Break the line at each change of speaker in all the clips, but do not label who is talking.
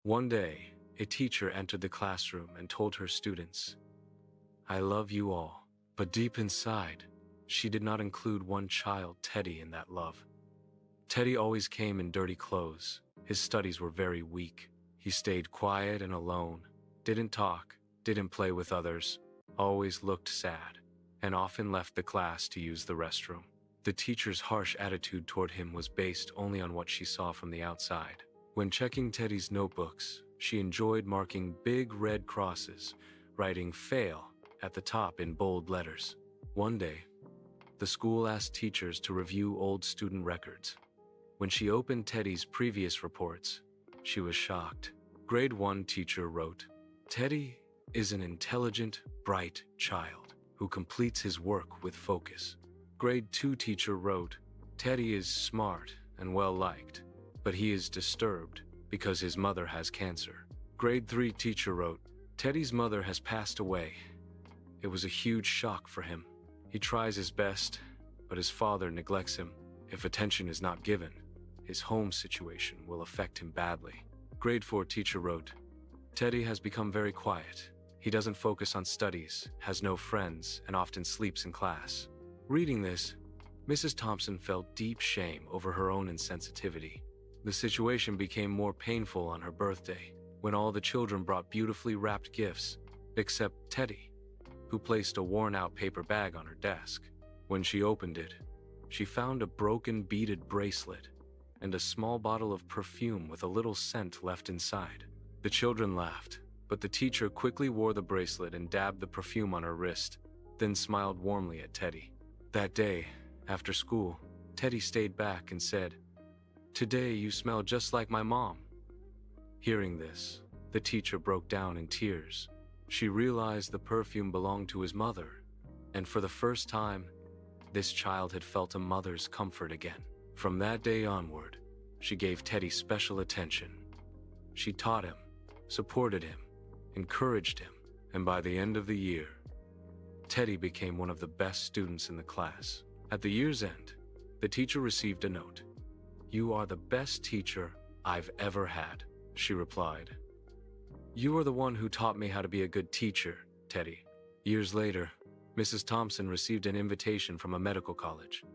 One day, a teacher entered the classroom and told her students, "I love you all." But deep inside, she did not include one child, Teddy, in that love. Teddy always came in dirty clothes. His studies were very weak. He stayed quiet and alone, didn't talk, didn't play with others, always looked sad, and often left the class to use the restroom. The teacher's harsh attitude toward him was based only on what she saw from the outside. When checking Teddy's notebooks, she enjoyed marking big red crosses, writing "fail" at the top in bold letters. One day, the school asked teachers to review old student records. When she opened Teddy's previous reports, she was shocked. Grade 1 teacher wrote, "Teddy is an intelligent, bright child who completes his work with focus." Grade 2 teacher wrote, "Teddy is smart and well-liked, but he is disturbed because his mother has cancer." Grade 3 teacher wrote, "Teddy's mother has passed away. It was a huge shock for him. He tries his best, but his father neglects him. If attention is not given, his home situation will affect him badly." Grade 4 teacher wrote, "Teddy has become very quiet. He doesn't focus on studies, has no friends, and often sleeps in class." Reading this, Mrs. Thompson felt deep shame over her own insensitivity. The situation became more painful on her birthday, when all the children brought beautifully wrapped gifts, except Teddy, who placed a worn-out paper bag on her desk. When she opened it, she found a broken beaded bracelet and a small bottle of perfume with a little scent left inside. The children laughed, but the teacher quickly wore the bracelet and dabbed the perfume on her wrist, then smiled warmly at Teddy. That day, after school, Teddy stayed back and said, "Today you smell just like my mom." Hearing this, the teacher broke down in tears. She realized the perfume belonged to his mother, and for the first time, this child had felt a mother's comfort again. From that day onward, she gave Teddy special attention. She taught him, supported him, encouraged him, and by the end of the year, Teddy became one of the best students in the class. At the year's end, the teacher received a note. "You are the best teacher I've ever had," she replied. "You are the one who taught me how to be a good teacher, Teddy." Years later, Mrs. Thompson received an invitation from a medical college.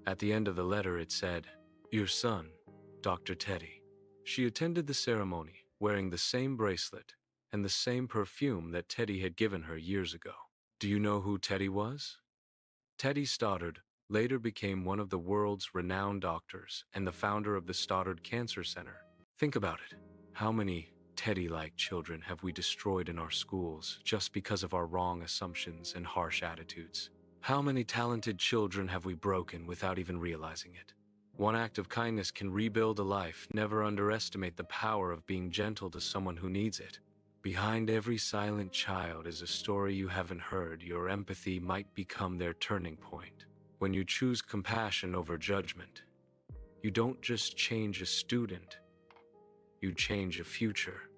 At the end of the letter it said, "Your son, Dr. Teddy." She attended the ceremony, wearing the same bracelet and the same perfume that Teddy had given her years ago. Do you know who Teddy was? Teddy Stoddard later became one of the world's renowned doctors and the founder of the Stoddard Cancer Center. Think about it. How many Teddy-like children have we destroyed in our schools just because of our wrong assumptions and harsh attitudes? How many talented children have we broken without even realizing it? One act of kindness can rebuild a life. Never underestimate the power of being gentle to someone who needs it. Behind every silent child is a story you haven't heard. Your empathy might become their turning point. When you choose compassion over judgment, you don't just change a student, you change a future.